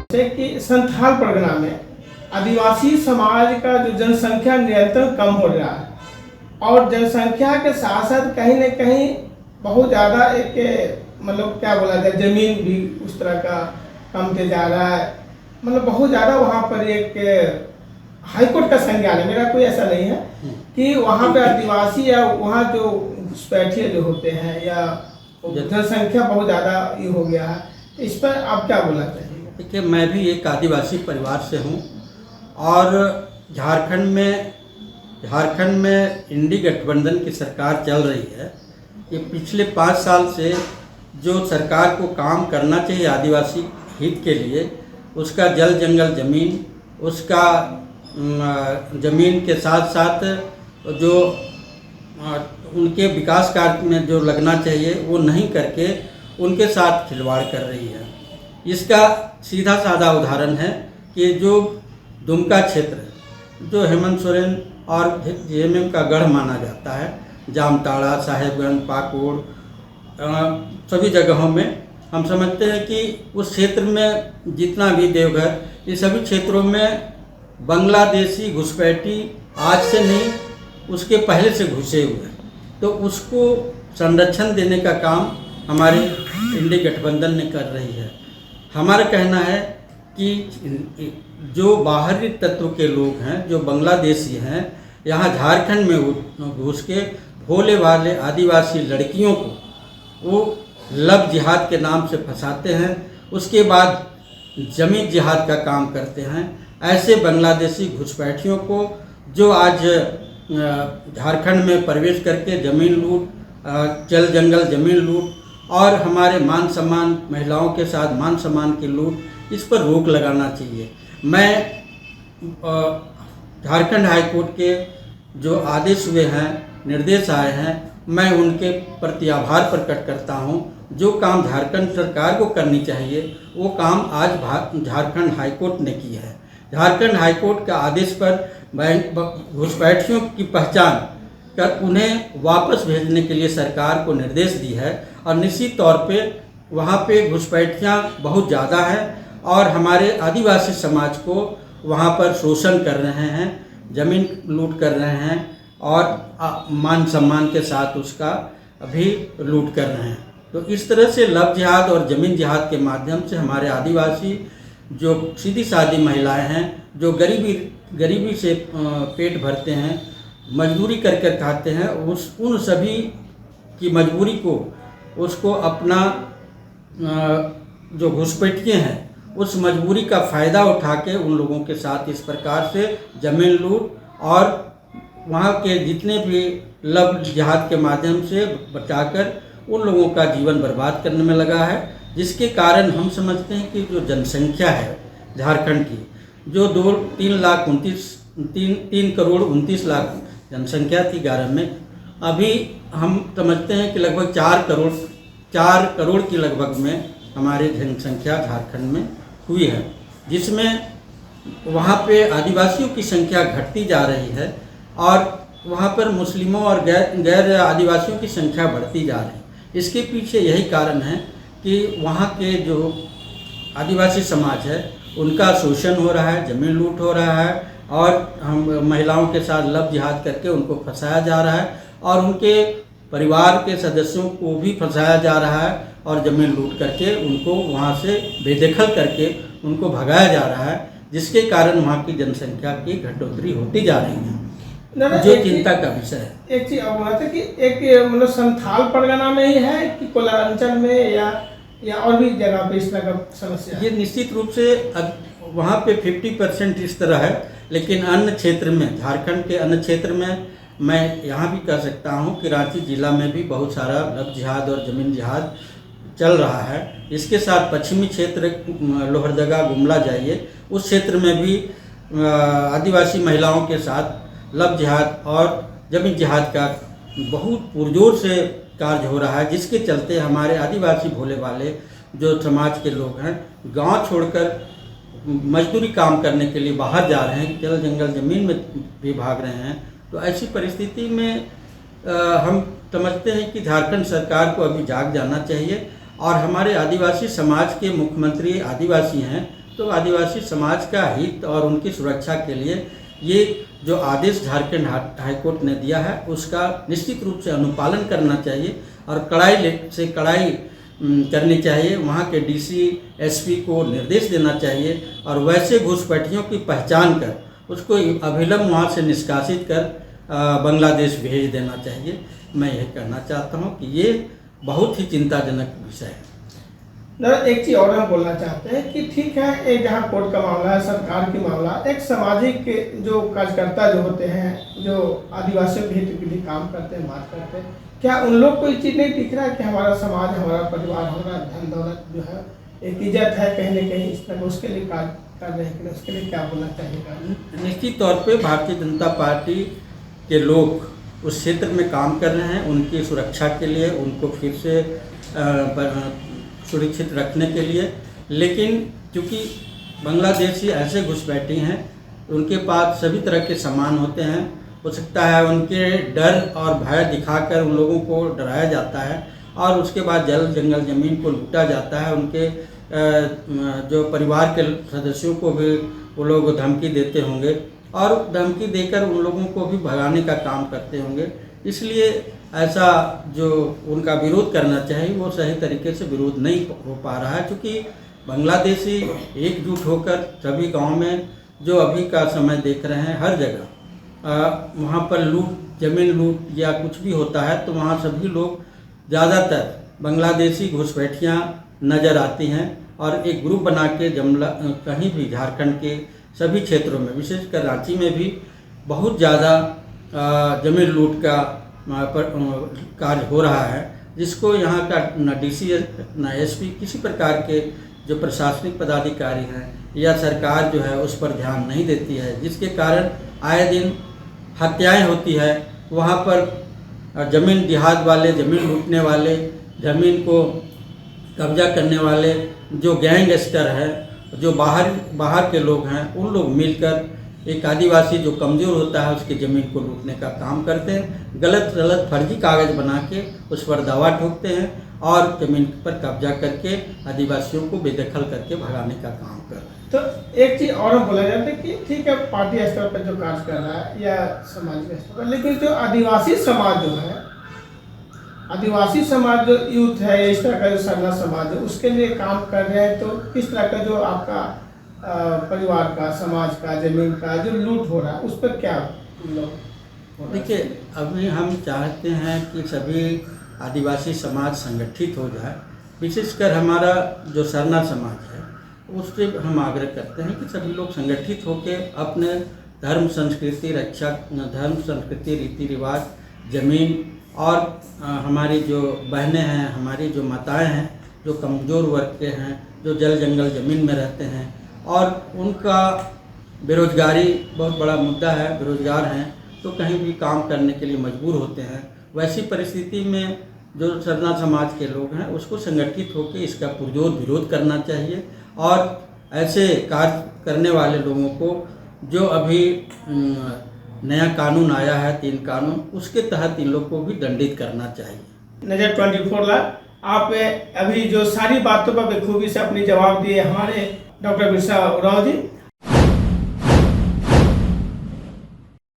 जैसे कि संथाल परगना में आदिवासी समाज का जो जनसंख्या निरंतर कम हो रहा है और जनसंख्या के साथ साथ कहीं न कहीं बहुत ज़्यादा एक मतलब क्या बोला जाए, जमीन भी उस तरह का कमते जा रहा है। मतलब बहुत ज़्यादा वहाँ पर एक हाईकोर्ट का संज्ञान है, मेरा कोई ऐसा नहीं है कि वहाँ पे आदिवासी या वहाँ जो घुसपैठिए जो होते हैं या जनसंख्या बहुत ज़्यादा ये हो गया है। इस पर आप क्या बोलना चाहिए? देखिए, मैं भी एक आदिवासी परिवार से हूँ और झारखंड में इंडी गठबंधन की सरकार चल रही है। ये पिछले 5 साल से जो सरकार को काम करना चाहिए आदिवासी हित के लिए, उसका जल जंगल ज़मीन, उसका ज़मीन के साथ साथ जो उनके विकास कार्य में जो लगना चाहिए वो नहीं करके उनके साथ खिलवाड़ कर रही है। इसका सीधा साधा उदाहरण है कि जो दुमका क्षेत्र जो हेमंत सोरेन और जेएमएम का गढ़ माना जाता है, जामताड़ा, साहेबगंज, पाकुड़, सभी जगहों में हम समझते हैं कि उस क्षेत्र में जितना भी देवघर, ये सभी क्षेत्रों में बांग्लादेशी घुसपैठी आज से नहीं, उसके पहले से घुसे हुए हैं। तो उसको संरक्षण देने का काम हमारे इंडी गठबंधन ने कर रही है। हमारा कहना है कि जो बाहरी तत्व के लोग हैं, जो बांग्लादेशी हैं, यहाँ झारखंड में घुस के भोले वाले आदिवासी लड़कियों को वो लव जिहाद के नाम से फंसाते हैं, उसके बाद जमीन जिहाद का काम करते हैं। ऐसे बांग्लादेशी घुसपैठियों को जो आज झारखंड में प्रवेश करके ज़मीन लूट, जल जंगल ज़मीन लूट और हमारे मान सम्मान, महिलाओं के साथ मान सम्मान की लूट, इस पर रोक लगाना चाहिए। मैं झारखंड हाईकोर्ट के जो आदेश हुए हैं, निर्देश आए हैं, मैं उनके प्रति आभार प्रकट करता हूं। जो काम झारखंड सरकार को करनी चाहिए वो काम आज झारखंड हाईकोर्ट ने की है। झारखंड हाईकोर्ट का आदेश पर घुसपैठियों की पहचान कर उन्हें वापस भेजने के लिए सरकार को निर्देश दी है और निश्चित तौर पे वहाँ पे घुसपैठियाँ बहुत ज़्यादा हैं और हमारे आदिवासी समाज को वहाँ पर शोषण कर रहे हैं, ज़मीन लूट कर रहे हैं और मान सम्मान के साथ उसका भी लूट कर रहे हैं। तो इस तरह से लव जिहाद और ज़मीन जिहाद के माध्यम से हमारे आदिवासी जो सीधी सादी महिलाएं हैं, जो गरीबी से पेट भरते हैं, मजदूरी कर कर खाते हैं, उन सभी की मजबूरी को उसको अपना जो घुसपैठिए हैं उस मजबूरी का फ़ायदा उठा के उन लोगों के साथ इस प्रकार से ज़मीन लूट और वहाँ के जितने भी लव जिहाद के माध्यम से बचाकर उन लोगों का जीवन बर्बाद करने में लगा है। जिसके कारण हम समझते हैं कि जो जनसंख्या है झारखंड की, जो 3 करोड़ 29 लाख जनसंख्या थी 11 में, अभी हम समझते हैं कि लगभग 4 करोड़ की लगभग में हमारी जनसंख्या झारखंड में हुई है, जिसमें वहाँ पे आदिवासियों की संख्या घटती जा रही है और वहाँ पर मुस्लिमों और गैर आदिवासियों की संख्या बढ़ती जा रही है। इसके पीछे यही कारण है कि वहाँ के जो आदिवासी समाज है उनका शोषण हो रहा है, ज़मीन लूट हो रहा है और हम महिलाओं के साथ लव जिहाद करके उनको फंसाया जा रहा है और उनके परिवार के सदस्यों को भी फंसाया जा रहा है और ज़मीन लूट करके उनको वहाँ से बेदखल करके उनको भगाया जा रहा है, जिसके कारण वहाँ की जनसंख्या की घटोतरी होती जा रही है, जो चिंता का विषय है। एक चीज बोला था कि एक मतलब संथाल परगना में ही है कि कोलांचल में या और भी जगह पे इस तरह का समस्या है? ये निश्चित रूप से वहाँ पे 50% इस तरह है, लेकिन अन्य क्षेत्र में, झारखंड के अन्य क्षेत्र में मैं यहाँ भी कह सकता हूँ कि रांची जिला में भी बहुत सारा लव जिहाद और ज़मीन जिहाद चल रहा है। इसके साथ पश्चिमी क्षेत्र लोहरदगा, गुमला जाइए, उस क्षेत्र में भी आदिवासी महिलाओं के साथ लव जिहाद और ज़मीन जिहाद का बहुत पुरजोर से कार्य हो रहा है, जिसके चलते हमारे आदिवासी भोले वाले जो समाज के लोग हैं गांव छोड़कर मजदूरी काम करने के लिए बाहर जा रहे हैं, जल जंगल ज़मीन में भी भाग रहे हैं। तो ऐसी परिस्थिति में हम समझते हैं कि झारखंड सरकार को अभी जाग जाना चाहिए और हमारे आदिवासी समाज के मुख्यमंत्री आदिवासी हैं, तो आदिवासी समाज का हित और उनकी सुरक्षा के लिए ये जो आदेश झारखंड हाईकोर्ट ने दिया है उसका निश्चित रूप से अनुपालन करना चाहिए और कड़ाई से कड़ाई करनी चाहिए। वहाँ के डीसी एसपी को निर्देश देना चाहिए और वैसे घुसपैठियों की पहचान कर उसको अभिलंब वहाँ से निष्कासित कर बांग्लादेश भेज देना चाहिए। मैं यह कहना चाहता हूँ कि ये बहुत ही चिंताजनक विषय है। एक चीज़ और हम बोलना चाहते हैं कि ठीक है, एक जहाँ कोर्ट का मामला है, सरकार की मामला, एक सामाजिक जो कार्यकर्ता जो होते हैं, जो आदिवासियों के हित के लिए काम करते हैं, बात करते हैं, क्या उन लोग को ये चीज़ नहीं दिख रहा है कि हमारा समाज, हमारा परिवार, हमारा धन दौलत जो है, एक इज्जत है कहीं ना कहीं, इस तरह उसके लिए कार्य कर रहे हैं, उसके लिए क्या बोलना चाहिए? निश्चित तौर पे भारतीय जनता पार्टी के लोग उस क्षेत्र में काम कर रहे हैं, उनकी सुरक्षा के लिए, उनको फिर से सुरक्षित रखने के लिए। लेकिन चूँकि बांग्लादेशी ऐसे घुसपैठी हैं, उनके पास सभी तरह के सामान होते हैं, हो सकता है उनके डर और भय दिखाकर उन लोगों को डराया जाता है और उसके बाद जल जंगल ज़मीन को लूटा जाता है। उनके जो परिवार के सदस्यों को भी वो लोग धमकी देते होंगे और धमकी देकर उन लोगों को भी भगाने का काम करते होंगे। इसलिए ऐसा जो उनका विरोध करना चाहिए वो सही तरीके से विरोध नहीं हो पा रहा है, क्योंकि बांग्लादेशी एकजुट होकर सभी गांव में जो अभी का समय देख रहे हैं, हर जगह वहाँ पर लूट, जमीन लूट या कुछ भी होता है तो वहाँ सभी लोग ज़्यादातर बांग्लादेशी घुसपैठियाँ नज़र आती हैं और एक ग्रुप बना के कहीं भी झारखंड के सभी क्षेत्रों में, विशेषकर रांची में भी बहुत ज़्यादा जमीन लूट का कार्य हो रहा है, जिसको यहाँ का न डीसी न एसपी किसी प्रकार के जो प्रशासनिक पदाधिकारी हैं या सरकार जो है उस पर ध्यान नहीं देती है, जिसके कारण आए दिन हत्याएं होती है। वहाँ पर ज़मीन देहात वाले, ज़मीन लूटने वाले, ज़मीन को कब्जा करने वाले जो गैंगस्टर है, जो बाहर के लोग हैं, उन लोग मिलकर एक आदिवासी जो कमज़ोर होता है उसकी ज़मीन को लूटने का काम करते हैं। गलत फर्जी कागज़ बना के उस पर दावा ठोकते हैं और ज़मीन पर कब्जा करके आदिवासियों को बेदखल करके भगाने का काम कर रहे हैं। तो एक चीज़ और बोला जाता है कि ठीक है, पार्टी स्तर पर जो कार्य कर रहा है या सामाजिक स्तर पर, लेकिन जो आदिवासी समाज जो है, आदिवासी समाज जो यूथ है, इस तरह का जो सरना समाज है, उसके लिए काम कर रहे हैं, तो किस तरह का जो आपका परिवार का, समाज का, जमीन का जो लूट हो रहा है उस पर क्या लोग? देखिए, अभी हम चाहते हैं कि सभी आदिवासी समाज संगठित हो जाए। विशेषकर हमारा जो सरना समाज है उससे हम आग्रह करते हैं कि सभी लोग संगठित होकर अपने धर्म संस्कृति रक्षा, धर्म संस्कृति रीति रिवाज, ज़मीन और हमारी जो बहनें हैं, हमारी जो माताएं हैं, जो कमज़ोर वर्ग के हैं, जो जल जंगल ज़मीन में रहते हैं और उनका बेरोज़गारी बहुत बड़ा मुद्दा है, बेरोज़गार हैं तो कहीं भी काम करने के लिए मजबूर होते हैं। वैसी परिस्थिति में जो सरना समाज के लोग हैं उसको संगठित होकर इसका पुरजोर विरोध करना चाहिए और ऐसे कार्य करने वाले लोगों को जो अभी नया कानून आया है 3 कानून, उसके तहत इन लोग को भी दंडित करना चाहिए। नजर 24 लाख आप अभी जो सारी बातों पर बखूबी से अपनी जवाब दिए हमारे डॉक्टर बिरसा उरांव जी।